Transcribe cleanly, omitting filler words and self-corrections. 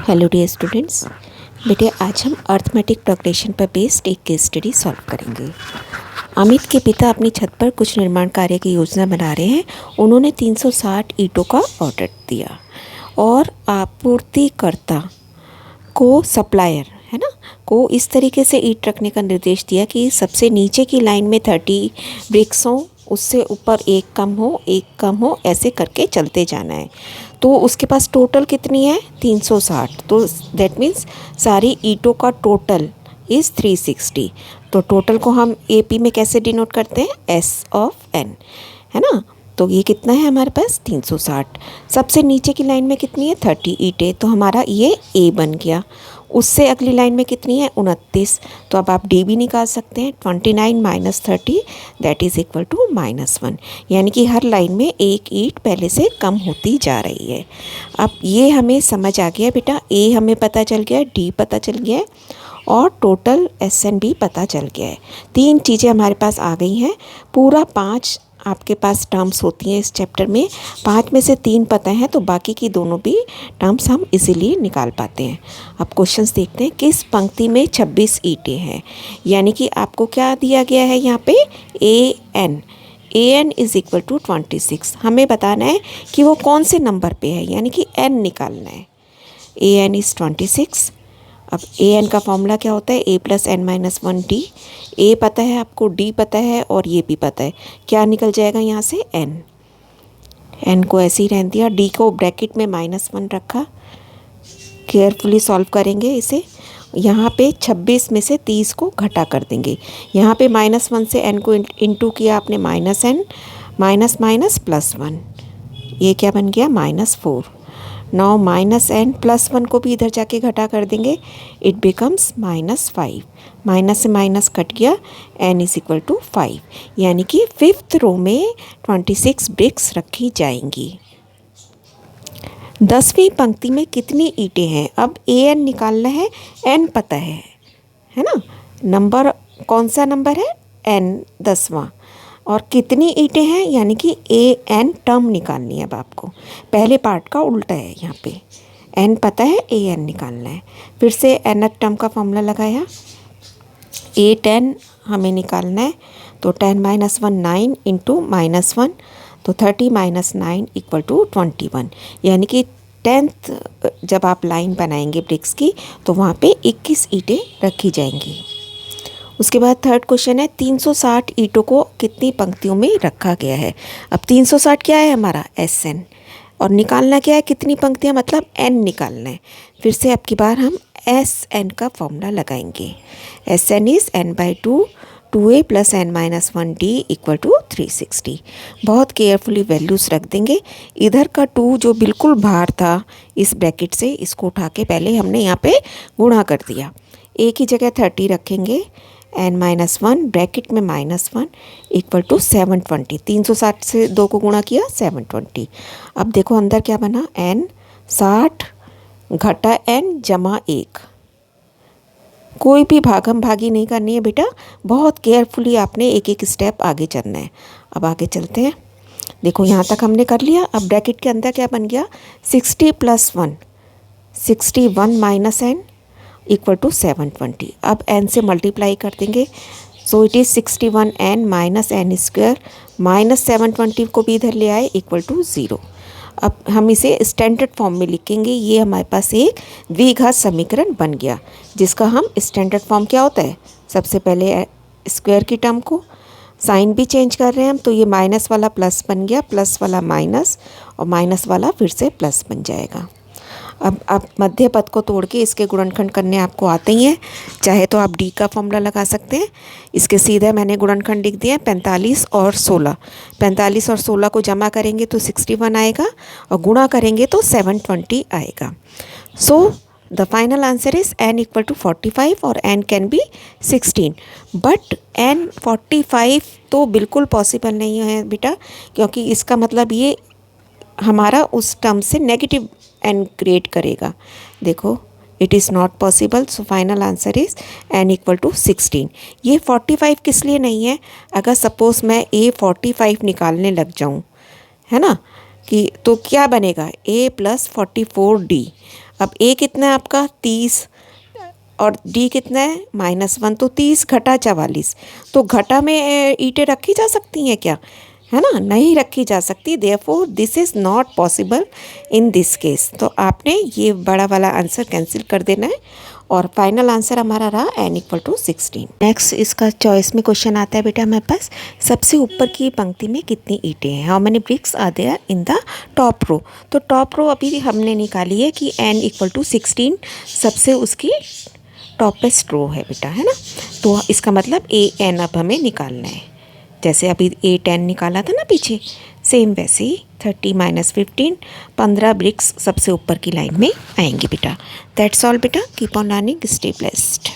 Hello dear students, बेटे आज हम अर्थमेटिक प्रोग्रेशन पर बेस्ड एक केस स्टडी सॉल्व करेंगे। अमित के पिता अपनी छत पर कुछ निर्माण कार्य की योजना बना रहे हैं। उन्होंने 360 ईंटों का ऑर्डर दिया और आपूर्तिकर्ता को सप्लायर है ना को इस तरीके से ईंट रखने का निर्देश दिया कि सबसे नीचे की लाइन में 30 ब्रिक्स हों, उससे ऊपर एक कम हो, ऐसे करके चलते जाना है। तो उसके पास टोटल कितनी है 360, तो दैट मीन्स सारी ईंटों का टोटल इज़ 360। तो टोटल को हम AP में कैसे डिनोट करते हैं, S ऑफ N, है ना। तो ये कितना है हमारे पास 360। सबसे नीचे की लाइन में कितनी है 30 ईंटें, तो हमारा ये A बन गया। उससे अगली लाइन में कितनी है 29, तो अब आप D भी निकाल सकते हैं। 29 minus 30 that is equal to -1, यानी कि हर लाइन में एक ईंट पहले से कम होती जा रही है। अब ये हमें समझ आ गया बेटा, A हमें पता चल गया, D पता चल गया है और टोटल SN भी पता चल गया है। 3 चीज़ें हमारे पास आ गई हैं। पूरा 5 आपके पास टर्म्स होती हैं इस चैप्टर में, 5 में से 3 पता हैं, तो बाकी की दोनों भी टर्म्स हम इजीली निकाल पाते हैं। अब क्वेश्चंस देखते हैं। किस पंक्ति में 26 ईंटें हैं, यानी कि आपको क्या दिया गया है यहाँ पे AN इज़ इक्वल टू 26। हमें बताना है कि वो कौन से नंबर पे है, यानी कि N निकालना है। AN is 26। अब AN का फॉर्मूला क्या होता है, A + N-1D। A पता है आपको, D पता है और ये भी पता है। क्या निकल जाएगा यहाँ से N को ऐसे ही रहने दिया, D को ब्रैकेट में -1 रखा। केयरफुली सॉल्व करेंगे इसे। यहाँ पे 26 में से 30 को घटा कर देंगे। यहाँ पे -1 से N को इंटू किया आपने, -N माइनस माइनस +1, ये क्या बन गया -4। नाउ -N +1 को भी इधर जाके घटा कर देंगे, इट बिकम्स -5। माइनस से माइनस कट गया, N इज़ इक्वल टू 5, यानी कि 5th रो में 26 ब्रिक्स रखी जाएंगी। 10वीं पंक्ति में कितनी ईंटें हैं, अब AN निकालना है, N पता है ना। नंबर कौन सा नंबर है, N 10वां, और कितनी ईंटें हैं, यानी कि AN टर्म निकालनी है। अब आपको पहले पार्ट का उल्टा है, यहाँ पे N पता है, AN निकालना है। फिर से nth टर्म का फॉर्मूला लगाया, 8N हमें निकालना है, तो 10 - 1 9 इंटू -1, तो 30 - 9 इक्वल टू 21, यानी कि 10th जब आप लाइन बनाएंगे ब्रिक्स की, तो वहाँ पे 21 ईंटें रखी जाएंगी। उसके बाद थर्ड क्वेश्चन है, 360 ईंटों को कितनी पंक्तियों में रखा गया है। अब 360 क्या है हमारा SN, और निकालना क्या है, कितनी पंक्तियाँ, मतलब N निकालना है। फिर से अब की बार हम SN का फॉर्मूला लगाएंगे। SN is N/2 2A + N-1D equal to 360। बहुत केयरफुली वैल्यूज़ रख देंगे। इधर का 2 जो बिल्कुल बाहर था इस ब्रैकेट से, इसको उठा के पहले हमने यहाँ पे गुणा कर दिया। A की जगह 30 रखेंगे, N-1 ब्रैकेट में -1 इक्वल टू 720। 360 से 2 को गुणा किया 720। अब देखो अंदर क्या बना, N 60 घटा N जमा 1। कोई भी भागम भागी नहीं करनी है बेटा, बहुत केयरफुली आपने एक एक स्टेप आगे चलना है। अब आगे चलते हैं। देखो यहाँ तक हमने कर लिया। अब ब्रैकेट के अंदर क्या बन गया, 60 + 1 61 - N इक्वल टू 720। अब N से मल्टीप्लाई कर देंगे, so it is 61N - N² -720 को भी इधर ले आए इक्वल टू 0। अब हम इसे स्टैंडर्ड फॉर्म में लिखेंगे। ये हमारे पास एक द्विघात समीकरण बन गया, जिसका हम स्टैंडर्ड फॉर्म क्या होता है, सबसे पहले स्क्वायर की टर्म को साइन भी चेंज कर रहे हैं हम, तो ये माइनस वाला प्लस बन गया, प्लस वाला माइनस, और माइनस वाला फिर से प्लस बन जाएगा। अब मध्य पद को तोड़ के इसके गुणनखंड करने आपको आते ही हैं, चाहे तो आप D का फॉर्मूला लगा सकते हैं। इसके सीधे मैंने गुणनखंड लिख दिया, 45 और 16। 45 और 16 को जमा करेंगे तो 61 आएगा, और गुणा करेंगे तो 720 आएगा। So the final answer is N equal to 45 और N can be 16। But N 45 तो बिल्कुल पॉसिबल नहीं है बेटा, क्योंकि इसका मतलब ये हमारा उस टर्म से नेगेटिव N क्रिएट करेगा। देखो it is not possible, so final answer is N equal to 16। ये 45 किस लिए नहीं है, अगर सपोज़ मैं A 45 निकालने लग जाऊँ, है ना, कि तो क्या बनेगा, A + 44D। अब ए कितना है आपका 30 और डी कितना है -1, तो 30 घटा 44, तो घटा में ईंटें रखी जा सकती हैं क्या, है ना, नहीं रखी जा सकती। Therefore this is not possible in this case. तो आपने ये बड़ा वाला आंसर कैंसिल कर देना है और फाइनल आंसर हमारा रहा n = 16। नेक्स्ट इसका चॉइस में क्वेश्चन आता है बेटा हमारे पास, सबसे ऊपर की पंक्ति में कितनी ईंटें हैं, how many bricks are there in the top row. तो टॉप रो अभी हमने निकाली है कि n = 16 सबसे उसकी टॉपेस्ट रो है बेटा, है ना। तो इसका मतलब an अब हमें निकालना है, जैसे अभी A10 निकाला था ना पीछे, सेम वैसे ही 30 - 15 15 ब्रिक्स सबसे ऊपर की लाइन में आएंगी बेटा। दैट्स ऑल बेटा, keep on learning, stay blessed.